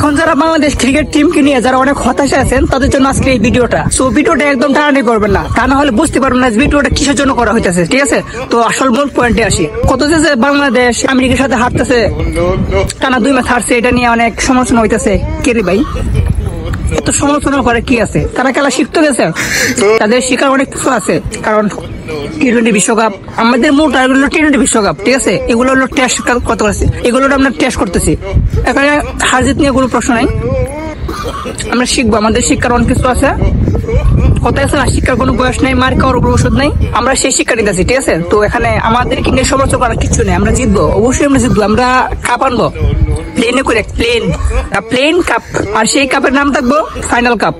এখন যারা বাংলাদেশ ক্রিকেট টিমকে নিয়ে যারা অনেক হতাশা আছেন তাদের জন্য আজকে এই ভিডিওটা। সো ভিডিওটা একদম টানাটানি করবেন না, তা না হলে বুঝতে পারবেন না ভিডিওটা কিসের জন্য করা হইতেছে। ঠিক আছে, তো আসল মূল পয়েন্টে আসি। কত যে বাংলাদেশ আমেরিকার সাথে হারতেছে, টানা 2 ম্যাচ হারছে, এটা নিয়ে অনেক সমালোচনা হইতেছে। কে রে ভাই, এত সমালোচনা করে কি আছে? তারা খেলা শিখতে গেছে, তাদের শিকার অনেক কিছু আছে। কারণ টি-20 বিশ্বকাপ, আমাদের মূল টার্গেট হলো টি-20 বিশ্বকাপ। ঠিক আছে, এগুলো হলো টেস্ট কত আছে, এগুলো আমরা টেস্ট করতেছি। এখানে হার জিত নিয়ে কোনো প্রশ্ন নাই, আমরা শিখবো। আমাদের শিক্ষার অনেক কিছু আছে, কোথায় আছে না, শিক্ষার কোনো বয়স নেই, মার খাওয়ার উপর ওষুধ নেই, আমরা সেই শিক্ষা নিতেছি। ঠিক আছে, তো এখানে আমাদের নিয়ে সমালোচনা করার কিছু নেই, আমরা জিতবো, অবশ্যই আমরা জিতবো, আমরা কাপ আনবো। প্লেনে করে প্লেন কাপ, আর সেই কাপের নাম থাকবো ফাইনাল কাপ।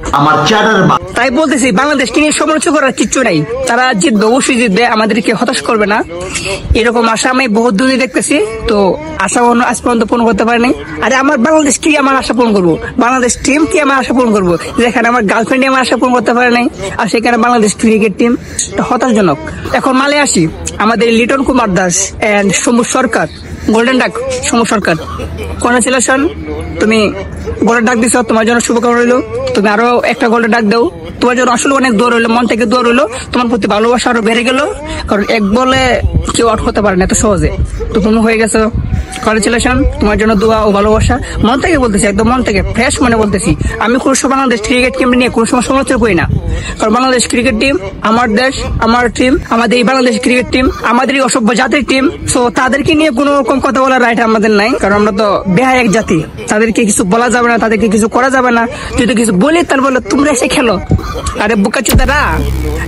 তাই বলতেছি বাংলাদেশকে নিয়ে সমালোচনা করার কিচ্ছু নাই, তারা জিতবে, অবশ্যই জিতবে, আমাদেরকে হতাশ করবে না, এরকম আশা আমি বহুত দূরে দেখতেছি। তো আশা আজ পর্যন্ত পূরণ করতে পারেনি। আরে আমার বাংলাদেশ কি আমার আশা পূরণ করবো, বাংলাদেশ টিম কি আমার আশা পূরণ করবো, যেখানে আমার গার্লফ্রেন্ড আমার আশা পূরণ করতে পারে নাই, আর সেখানে বাংলাদেশ ক্রিকেট টিম হতাশজনক। এখন মালে আসি, আমাদের Liton Kumar Das and Somu Sarkar, golden duck Somu Sarkar, congratulation, তুমি গোল্ডেন ডাক দিছো, তোমার জন্য শুভকামনা রইলো। তুমি আরো একটা গোল্ডেন ডাক দাও, তোমার জন্য আসলে অনেক দৌড় হইলো, মন থেকে দৌড় হইলো, তোমার প্রতি ভালোবাসা আরো বেড়ে গেল। কারণ এক বলে কেউ আউট করতে পারে না এত সহজে, তো তুমি হয়ে গেছো। কংগ্রাচুলেশন, তোমার জন্য দোয়া ও ভালোবাসা, মন থেকে বলতেছি, একদম মন থেকে ফ্রেশ মনে বলতেছি। আমি কোনো সময় বাংলাদেশ ক্রিকেট টিম নিয়ে কোনো সময় সমালোচনা করি না, কারণ বাংলাদেশ ক্রিকেট টিম আমার দেশ, আমার টিম, আমাদের এই বাংলাদেশ ক্রিকেট টিম আমাদের এই অসভ্য জাতির টিম। সো তাদেরকে নিয়ে কোনো রকম কথা বলার রাইট আমাদের নাই, কারণ আমরা তো বেহায় এক জাতি, তাদেরকে কিছু বলা যাবে না, তাদেরকে কিছু করা যাবে না। যদি কিছু বলি তার বলে তোমরা এসে খেলো, আরে বোকাচোদারা,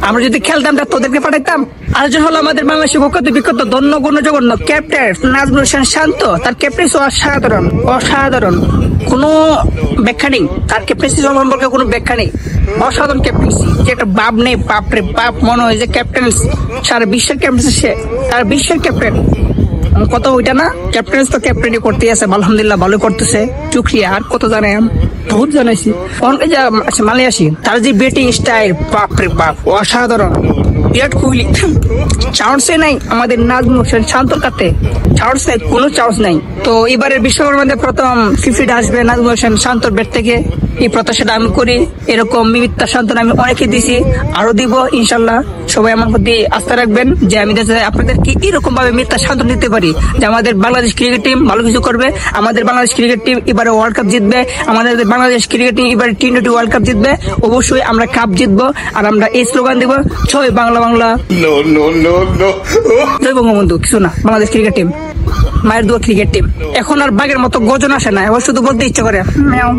আমরা যদি খেলতাম তা তোদেরকে পাঠাইতাম। আরেকজন হলো আমাদের বাংলাদেশের বিখ্যাত ধন্য গণ্য জঘন্য ক্যাপ্টেন নাজমুল হোসেন শান্ত, তার ক্যাপ্টেন্সি অসাধারণ, কোনো ব্যাখ্যা নেই, তার ক্যাপ্টেন্সি সম্পর্কে কোনো ব্যাখ্যা নেই, অসাধারণ ক্যাপ্টেন্সি, যে একটা বাপ নেই, বাপরে বাপ মনে হয় যে ক্যাপ্টেন সারা বিশ্বের ক্যাপ্টেন্সি, সে সারা বিশ্বের ক্যাপ্টেন। কত ওইটা না, ক্যাপ্টেন্স তো ক্যাপ্টেনই করতে আছে, আলহামদুলিল্লাহ ভালো করতেছে, চুক্রিয়া। আর কত জানাই, বহুত জানাইছি। আচ্ছা মালে আসি, তার যে ব্যাটিং স্টাইল, বাপরে বাপ অসাধারণ। বিরাট কোহলি চান্সে নাই, আমাদের নাজমুল হোসেন শান্তর কাছে চান্স নাই, কোনো চান্স নাই। তো এবারের বিশ্বকাপের মধ্যে প্রথম 50 আসবে নাজমুল হোসেন শান্তর ব্যাট থেকে, এই প্রত্যাশাটা আমি করি। এরকম মিমিত্তা শান্তন আমি অনেকে দিছি, আরো দিব ইনশাল্লাহ। সবাই আমার প্রতি আস্থা রাখবেন যে আমি আপনাদেরকে এরকম ভাবে মিথ্যা শান্তন দিতে পারি যে আমাদের বাংলাদেশ ক্রিকেট টিম ভালো কিছু করবে, আমাদের বাংলাদেশ ক্রিকেট টিম এবারে ওয়ার্ল্ড কাপ জিতবে, আমাদের বাংলাদেশ ক্রিকেট টিম এবারে টি-20 ওয়ার্ল্ড কাপ জিতবে, অবশ্যই আমরা কাপ জিতবো। আর আমরা এই স্লোগান দিব, জয় বাংলা বাংলা, জয় বঙ্গবন্ধু, কিছু না, বাংলাদেশ ক্রিকেট টিম মায়ের দোয়া ক্রিকেট টিম। এখন আর বাঘের মতো গর্জন আসে না, এবার শুধু বলতে ইচ্ছা করে ম্যাও।